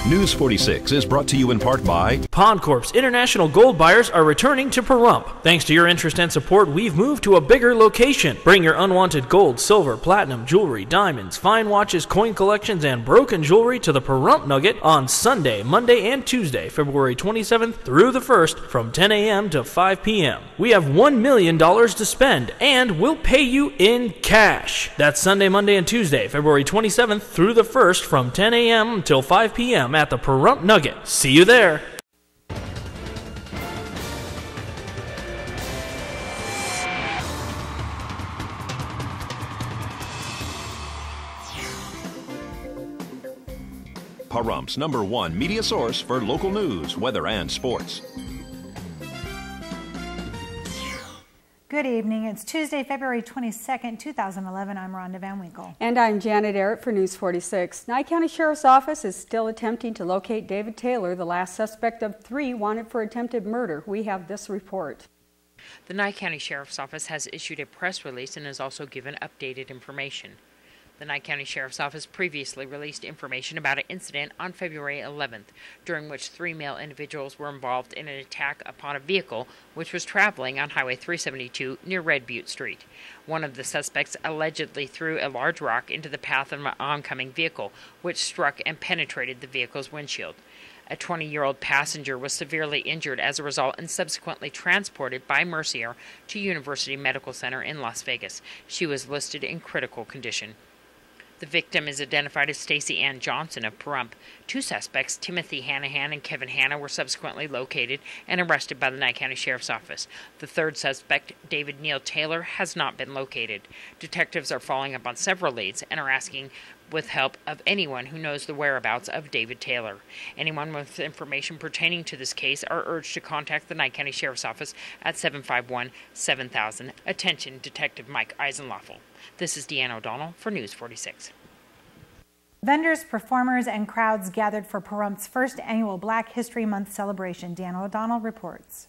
News 46 is brought to you in part by Pawn Corp's international gold buyers are returning to Pahrump. Thanks to your interest and support, we've moved to a bigger location. Bring your unwanted gold, silver, platinum, jewelry, diamonds, fine watches, coin collections, and broken jewelry to the Pahrump Nugget on Sunday, Monday, and Tuesday, February 27th through the 1st from 10 a.m. to 5 p.m. We have $1 million to spend, and we'll pay you in cash. That's Sunday, Monday, and Tuesday, February 27th through the 1st from 10 a.m. until 5 p.m. at the Pahrump Nugget. See you there. Pahrump's #1 media source for local news, weather, and sports. Good evening. It's Tuesday, February 22nd, 2011. I'm Rhonda Van Winkle. And I'm Janet Arrett for News 46. Nye County Sheriff's Office is still attempting to locate David Taylor, the last suspect of 3 wanted for attempted murder. We have this report. The Nye County Sheriff's Office has issued a press release and has also given updated information. The Nye County Sheriff's Office previously released information about an incident on February 11th, during which 3 male individuals were involved in an attack upon a vehicle which was traveling on Highway 372 near Red Butte Street. One of the suspects allegedly threw a large rock into the path of an oncoming vehicle, which struck and penetrated the vehicle's windshield. A 20-year-old passenger was severely injured as a result and subsequently transported by Mercier to University Medical Center in Las Vegas. She was listed in critical condition. The victim is identified as Stacy Ann Johnson of Pahrump. 2 suspects, Timothy Hanahan and Kevin Hanna, were subsequently located and arrested by the Nye County Sheriff's Office. The 3rd suspect, David Neal Taylor, has not been located. Detectives are following up on several leads and are asking with help of anyone who knows the whereabouts of David Taylor. Anyone with information pertaining to this case are urged to contact the Nye County Sheriff's Office at 751-7000. Attention, Detective Mike Eisenloffel. This is Deanne O'Donnell for News 46. Vendors, performers, and crowds gathered for Pahrump's first annual Black History Month celebration. Deanne O'Donnell reports.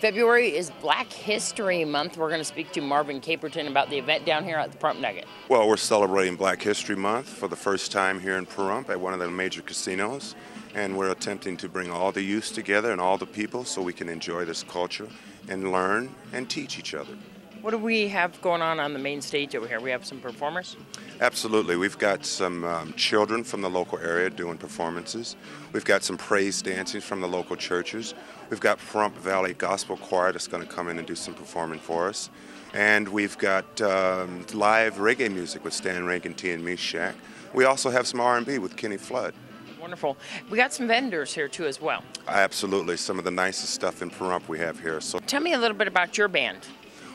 February is Black History Month. We're going to speak to Marvin Caperton about the event down here at the Pahrump Nugget. Well, we're celebrating Black History Month for the first time here in Pahrump at one of the major casinos. And we're attempting to bring all the youth together and all the people so we can enjoy this culture and learn and teach each other. What do we have going on the main stage over here? We have some performers? Absolutely. We've got some children from the local area doing performances. We've got some praise dancing from the local churches. We've got Pahrump Valley Gospel Choir that's going to come in and do some performing for us. And we've got live reggae music with Stan Rankin T and Meshach. We also have some R&B with Kenny Flood. Wonderful. We got some vendors here too as well. Absolutely. Some of the nicest stuff in Pahrump we have here. So tell me a little bit about your band.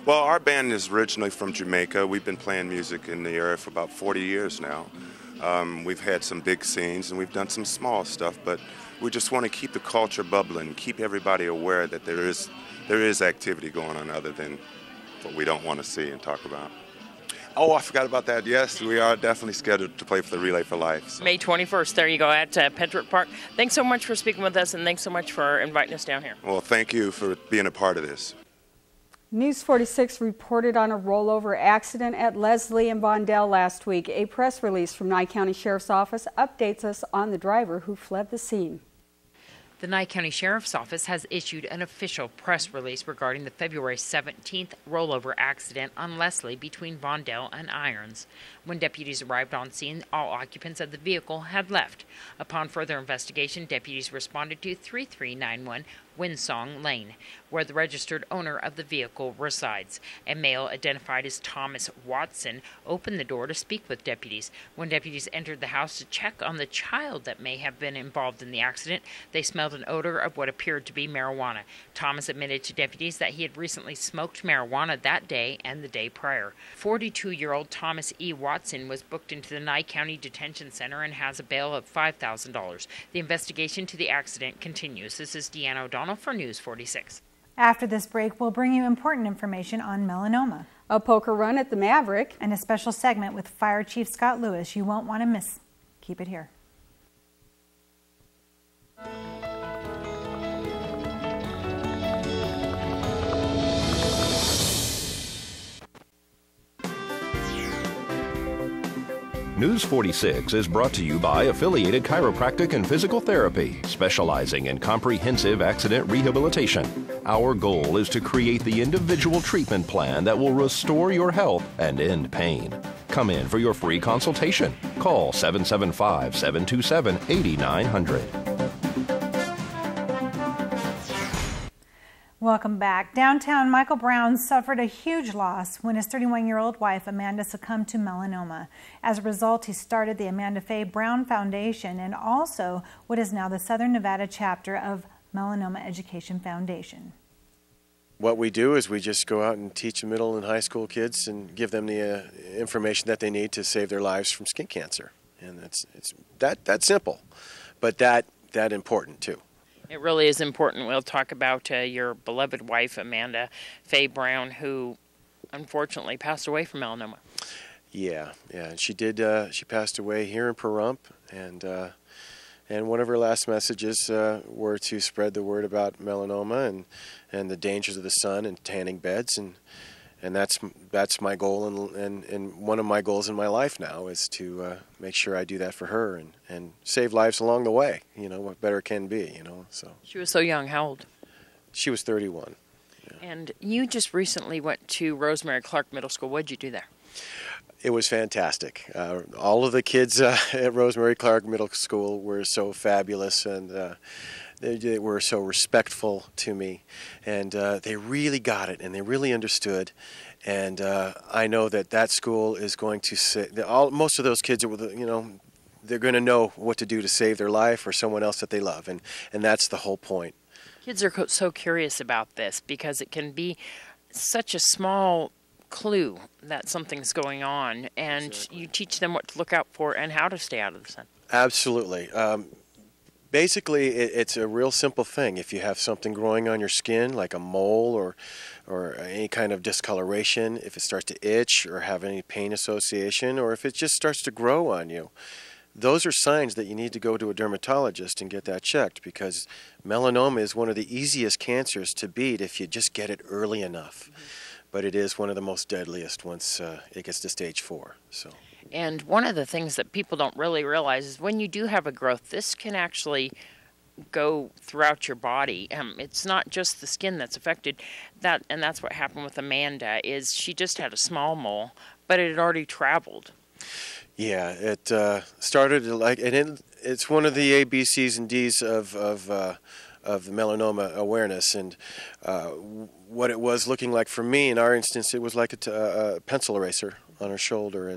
Well, our band is originally from Jamaica. We've been playing music in the area for about 40 years now. We've had some big scenes and we've done some small stuff, but we just want to keep the culture bubbling, keep everybody aware that there is activity going on other than what we don't want to see and talk about. Oh, I forgot about that. Yes, we are definitely scheduled to play for the Relay for Life. So. May 21st, there you go, at Petrick Park. Thanks so much for speaking with us, and thanks so much for inviting us down here. Well, thank you for being a part of this. News 46 reported on a rollover accident at Leslie and Vondel last week. A press release from Nye County Sheriff's Office updates us on the driver who fled the scene. The Nye County Sheriff's Office has issued an official press release regarding the February 17th rollover accident on Leslie between Vondel and Irons. When deputies arrived on scene, all occupants of the vehicle had left. Upon further investigation, deputies responded to 3391 Windsong Lane, where the registered owner of the vehicle resides. A male identified as Thomas Watson opened the door to speak with deputies. When deputies entered the house to check on the child that may have been involved in the accident, they smelled an odor of what appeared to be marijuana. Thomas admitted to deputies that he had recently smoked marijuana that day and the day prior. 42-year-old Thomas E. Watson was booked into the Nye County Detention Center and has a bail of $5,000. The investigation to the accident continues. This is Deanne O'Donnell for News 46. After this break, we'll bring you important information on melanoma, a poker run at the Maverick, and a special segment with Fire Chief Scott Lewis you won't want to miss. Keep it here. News 46 is brought to you by Affiliated Chiropractic and Physical Therapy, specializing in comprehensive accident rehabilitation. Our goal is to create the individual treatment plan that will restore your health and end pain. Come in for your free consultation. Call 775-727-8900. Welcome back. Downtown, Michael Brown suffered a huge loss when his 31-year-old wife, Amanda, succumbed to melanoma. As a result, he started the Amanda Faye Brown Foundation and also what is now the Southern Nevada chapter of Melanoma Education Foundation. What we do is we just go out and teach middle and high school kids and give them the information that they need to save their lives from skin cancer. And it's that simple, but that important too. It really is important. We'll talk about your beloved wife, Amanda Faye Brown, who unfortunately passed away from melanoma. Yeah, she did. She passed away here in Pahrump, and one of her last messages were to spread the word about melanoma and the dangers of the sun and tanning beds, and that's my goal, and one of my goals in my life now is to make sure I do that for her and save lives along the way. You know, what better can be, you know. So she was so young. How old? She was 31. Yeah. And you just recently went to Rosemary Clark Middle School. What did you do there? It was fantastic. All of the kids at Rosemary Clark Middle School were so fabulous, and they were so respectful to me, and they really got it, and they really understood. And I know that school is going to most of those kids, they're going to know what to do to save their life or someone else that they love, and that's the whole point. Kids are so curious about this because it can be such a small clue that something's going on, and exactly. You teach them what to look out for and how to stay out of the sun. Absolutely. Basically, it's a real simple thing. If you have something growing on your skin, like a mole or any kind of discoloration, if it starts to itch or have any pain association, or if it just starts to grow on you, those are signs that you need to go to a dermatologist and get that checked, because melanoma is one of the easiest cancers to beat if you just get it early enough. Mm-hmm. But it is one of the most deadliest once it gets to stage 4. So. And one of the things that people don't really realize is when you do have a growth, this can actually go throughout your body. It's not just the skin that's affected. And that's what happened with Amanda, is she just had a small mole, but it had already traveled. Yeah, it started it's one of the A, B, C's, and D's of melanoma awareness, and what it was looking like for me in our instance, it was like a pencil eraser on her shoulder,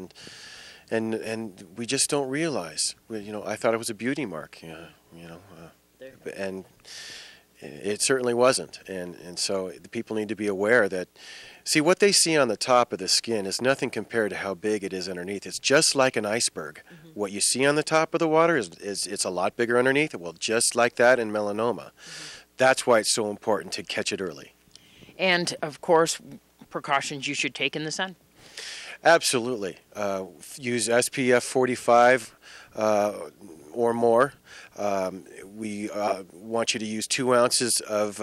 and we just don't realize. I thought it was a beauty mark, and it certainly wasn't, and so the people need to be aware that. See, what they see on the top of the skin is nothing compared to how big it is underneath. It's just like an iceberg. Mm-hmm. What you see on the top of the water is it's a lot bigger underneath. Well, just like that in melanoma. Mm-hmm. That's why it's so important to catch it early. And, of course, precautions you should take in the sun. Absolutely. Use SPF 45 or more. We want you to use 2 ounces of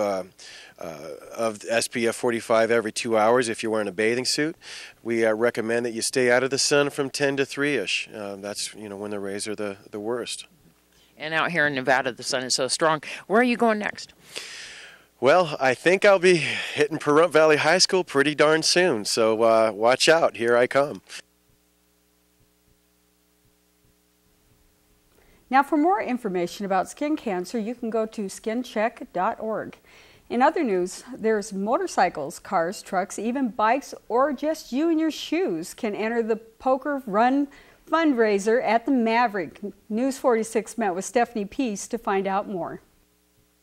SPF 45 every 2 hours if you're wearing a bathing suit. We recommend that you stay out of the sun from 10 to 3-ish. That's when the rays are the worst. And out here in Nevada, the sun is so strong. Where are you going next? Well, I think I'll be hitting Pahrump Valley High School pretty darn soon, so watch out. Here I come. Now, for more information about skin cancer, you can go to skincheck.org. In other news, there's motorcycles, cars, trucks, even bikes, or just you and your shoes can enter the Poker Run fundraiser at the Maverick. News 46 met with Stephanie Peace to find out more.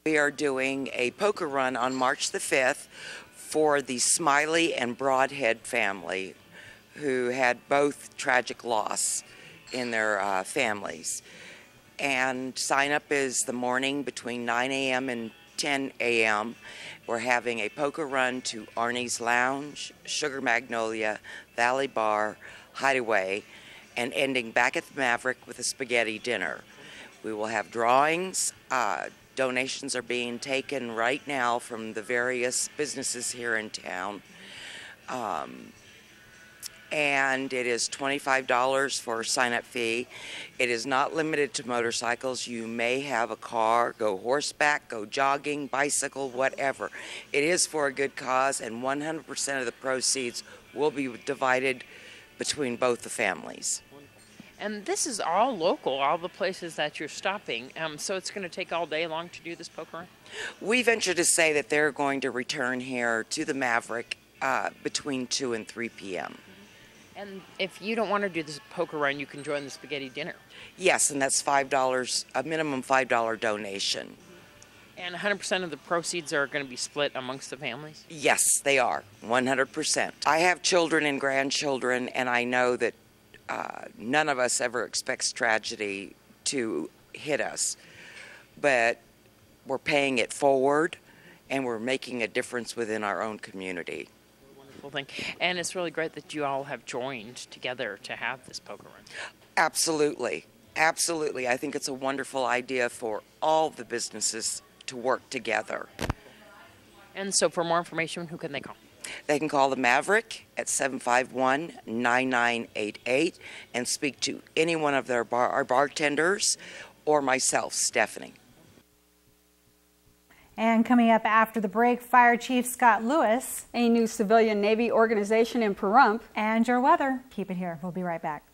We are doing a poker run on March the 5th for the Smiley and Broadhead family, who had both tragic loss in their families. And sign up is the morning between 9 a.m. and 10 a.m. We're having a poker run to Arnie's Lounge, Sugar Magnolia, Valley Bar, Hideaway, and ending back at the Maverick with a spaghetti dinner. We will have drawings. Donations are being taken right now from the various businesses here in town. and it is $25 for a sign-up fee. It is not limited to motorcycles. You may have a car, go horseback, go jogging, bicycle, whatever. It is for a good cause, and 100% of the proceeds will be divided between both the families. And this is all local, all the places that you're stopping. So it's going to take all day long to do this poker run? We venture to say that they're going to return here to the Maverick between 2 and 3 p.m. And if you don't want to do this poker run, you can join the spaghetti dinner. Yes, and that's $5, a minimum $5 donation. And 100% of the proceeds are going to be split amongst the families? Yes, they are, 100%. I have children and grandchildren, and I know that none of us ever expects tragedy to hit us. But we're paying it forward, and we're making a difference within our own community. Wonderful thing. And it's really great that you all have joined together to have this poker run. Absolutely. Absolutely. I think it's a wonderful idea for all the businesses to work together. And so for more information, who can they call? They can call the Maverick at 751-9988 and speak to any one of our bartenders or myself, Stephanie. And coming up after the break, Fire Chief Scott Lewis, a new civilian Navy organization in Pahrump, and your weather. Keep it here. We'll be right back.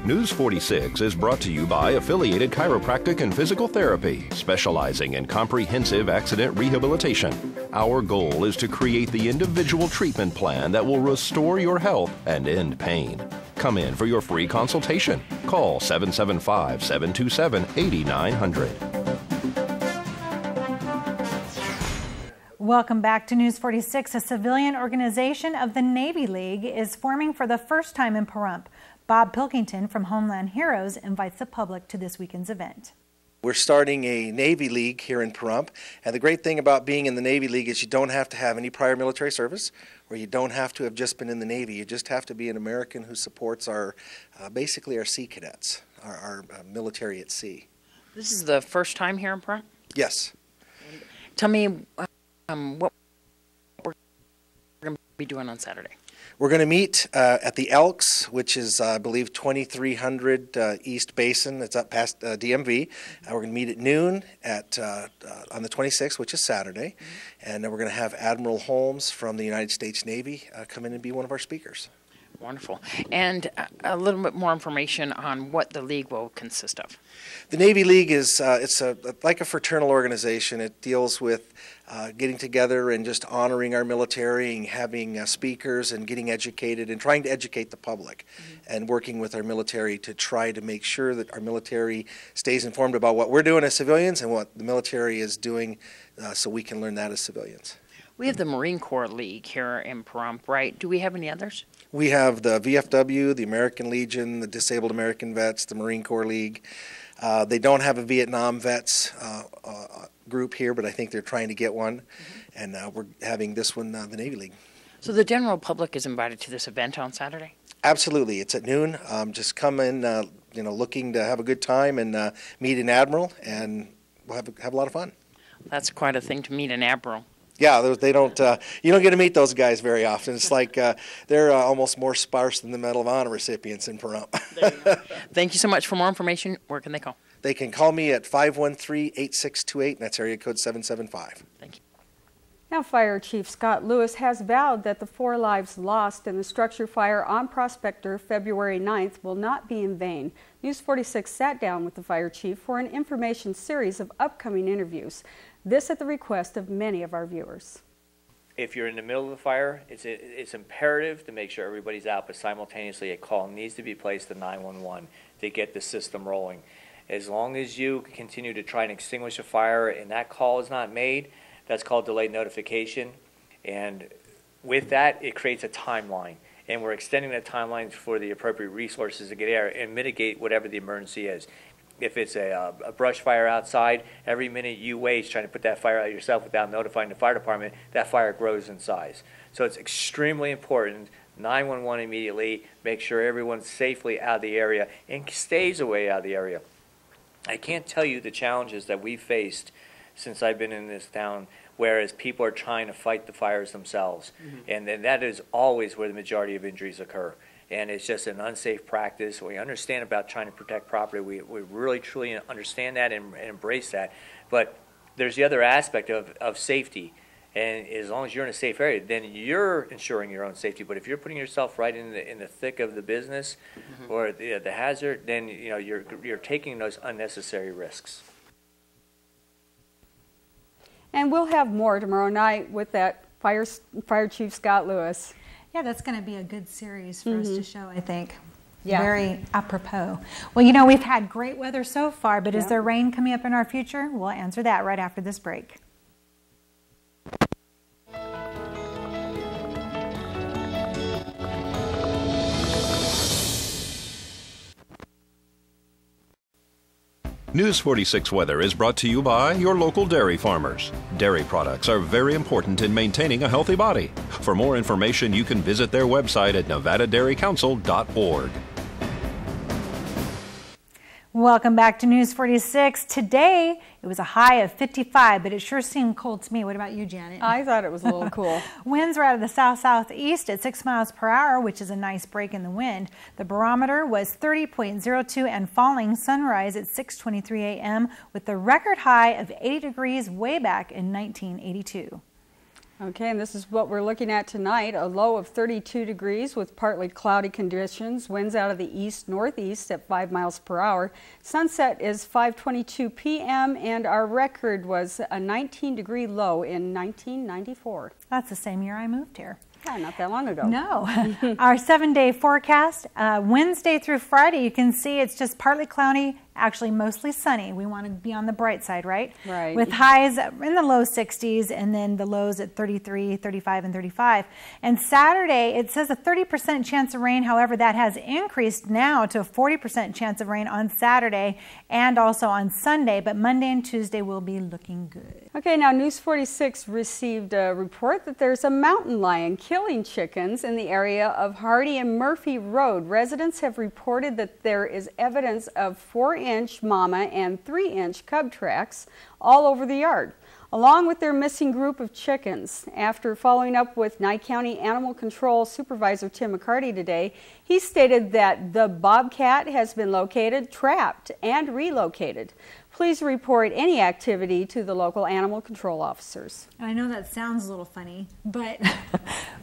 News 46 is brought to you by Affiliated Chiropractic and Physical Therapy, specializing in comprehensive accident rehabilitation. Our goal is to create the individual treatment plan that will restore your health and end pain. Come in for your free consultation. Call 775-727-8900. Welcome back to News 46. A civilian organization of the Navy League is forming for the first time in Pahrump. Bob Pilkington from Homeland Heroes invites the public to this weekend's event. We're starting a Navy League here in Pahrump, and the great thing about being in the Navy League is you don't have to have any prior military service, or you don't have to have just been in the Navy. You just have to be an American who supports our, basically our sea cadets, our military at sea. This is the first time here in Pahrump? Yes. Tell me what we're going to be doing on Saturday. We're going to meet at the Elks, which is, I believe, 2300 East Basin. It's up past DMV. We're going to meet at noon on the 26th, which is Saturday. And then we're going to have Admiral Holmes from the United States Navy come in and be one of our speakers. Wonderful. And a little bit more information on what the League will consist of. The Navy League is like a fraternal organization. It deals with getting together and just honoring our military and having speakers and getting educated and trying to educate the public and working with our military to try to make sure that our military stays informed about what we're doing as civilians and what the military is doing so we can learn that as civilians. We have the Marine Corps League here in Pahrump, right? Do we have any others? We have the VFW, the American Legion, the Disabled American Vets, the Marine Corps League. They don't have a Vietnam Vets group here, but I think they're trying to get one. And we're having this one, the Navy League. So the general public is invited to this event on Saturday? Absolutely. It's at noon. Just come in, looking to have a good time and meet an admiral, and we'll have a lot of fun. That's quite a thing to meet an admiral. Yeah, they don't. You don't get to meet those guys very often. It's like they're almost more sparse than the Medal of Honor recipients in Pahrump. Thank you so much. For more information, where can they call? They can call me at 513-8628, and that's area code 775. Thank you. Now, Fire Chief Scott Lewis has vowed that the 4 lives lost in the structure fire on Prospector February 9th will not be in vain. News 46 sat down with the fire chief for an information series of upcoming interviews. This at the request of many of our viewers. If you're in the middle of the fire, it's imperative to make sure everybody's out, but simultaneously a call needs to be placed to 911 to get the system rolling. As long as you continue to try and extinguish a fire and that call is not made, that's called delayed notification. And with that, it creates a timeline. And we're extending that timeline for the appropriate resources to get there and mitigate whatever the emergency is. If it's a brush fire outside, every minute you waste trying to put that fire out yourself without notifying the fire department, that fire grows in size. So it's extremely important 911 immediately, make sure everyone's safely out of the area and stays away out of the area. I can't tell you the challenges that we've faced since I've been in this town, whereas people are trying to fight the fires themselves. And then that is always where the majority of injuries occur. And it's just an unsafe practice. We understand about trying to protect property. We really, truly understand that and embrace that. But there's the other aspect of safety. And as long as you're in a safe area, then you're ensuring your own safety. But if you're putting yourself right in the thick of the business or the hazard, then you're taking those unnecessary risks. And we'll have more tomorrow night with that Fire Chief Scott Lewis. Yeah, that's going to be a good series for us to show, I think. Yeah. Very apropos. Well, you know, we've had great weather so far, but is there rain coming up in our future? We'll answer that right after this break. News 46 Weather is brought to you by your local dairy farmers. Dairy products are very important in maintaining a healthy body. For more information, you can visit their website at nevadadairycouncil.org. Welcome back to News 46. Today, it was a high of 55, but it sure seemed cold to me. What about you, Janet? I thought it was a little cool. Winds were out of the south-southeast at 6 miles per hour, which is a nice break in the wind. The barometer was 30.02 and falling. Sunrise at 6:23 a.m. with the record high of 80 degrees way back in 1982. Okay, and this is what we're looking at tonight. A low of 32 degrees with partly cloudy conditions. Winds out of the east-northeast at 5 miles per hour. Sunset is 5:22 p.m. and our record was a 19-degree low in 1994. That's the same year I moved here. Yeah, not that long ago. No. Our 7-day forecast, Wednesday through Friday, you can see it's just partly cloudy, actually mostly sunny. We want to be on the bright side, right? Right. With highs in the low 60s and then the lows at 33, 35, and 35. And Saturday, it says a 30% chance of rain. However, that has increased now to a 40% chance of rain on Saturday and also on Sunday. But Monday and Tuesday will be looking good. Okay, now News 46 received a report that there's a mountain lion killing chickens in the area of Hardy and Murphy Road. Residents have reported that there is evidence of 4-inch mama and 3-inch cub tracks all over the yard, along with their missing group of chickens. After following up with Nye County Animal Control Supervisor Tim McCarty today, he stated that the bobcat has been located, trapped, and relocated. Please report any activity to the local animal control officers. I know that sounds a little funny, but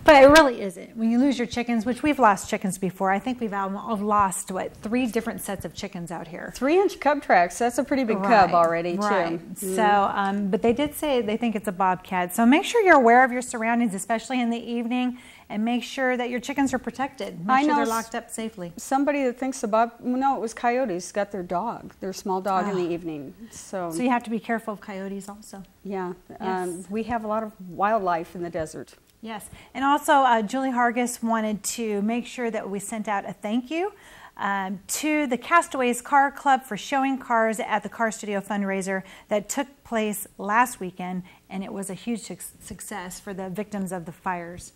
it really isn't. When you lose your chickens, which we've lost chickens before, I think we've lost, 3 different sets of chickens out here. 3-inch cub tracks, that's a pretty big cub already, right. too. So, but they did say they think it's a bobcat. So make sure you're aware of your surroundings, especially in the evening, and make sure that your chickens are protected. Make sure they're locked up safely. Somebody that thinks about, no, it was coyotes, got their dog, their small dog in the evening. So you have to be careful of coyotes also. Yeah, Yes. we have a lot of wildlife in the desert. Yes, and also Julie Hargis wanted to make sure that we sent out a thank you to the Castaways Car Club for showing cars at the Car Studio fundraiser that took place last weekend, and it was a huge success for the victims of the fires.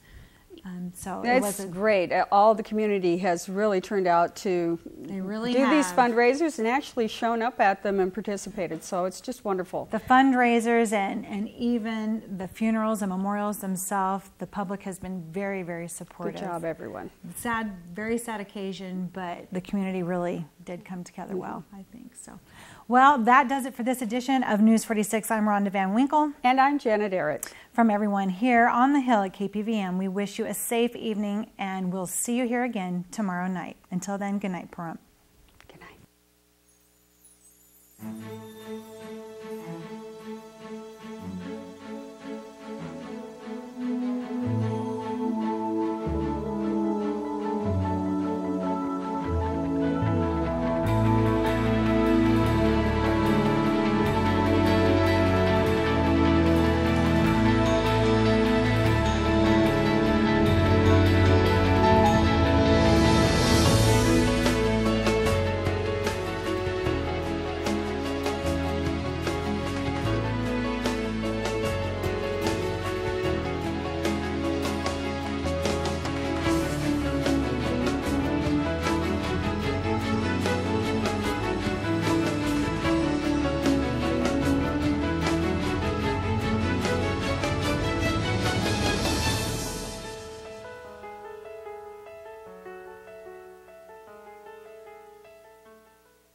So it's great. All the community has really turned out to do these fundraisers and actually shown up at them and participated. So it's just wonderful. The fundraisers and even the funerals and memorials themselves, the public has been very, very supportive. Good job, everyone. Sad, very sad occasion, but the community really did come together well, I think. So, well, that does it for this edition of News 46. I'm Rhonda Van Winkle. And I'm Janet Arrett. From everyone here on the Hill at KPVM, we wish you a safe evening, and we'll see you here again tomorrow night. Until then, good night, Pahrump.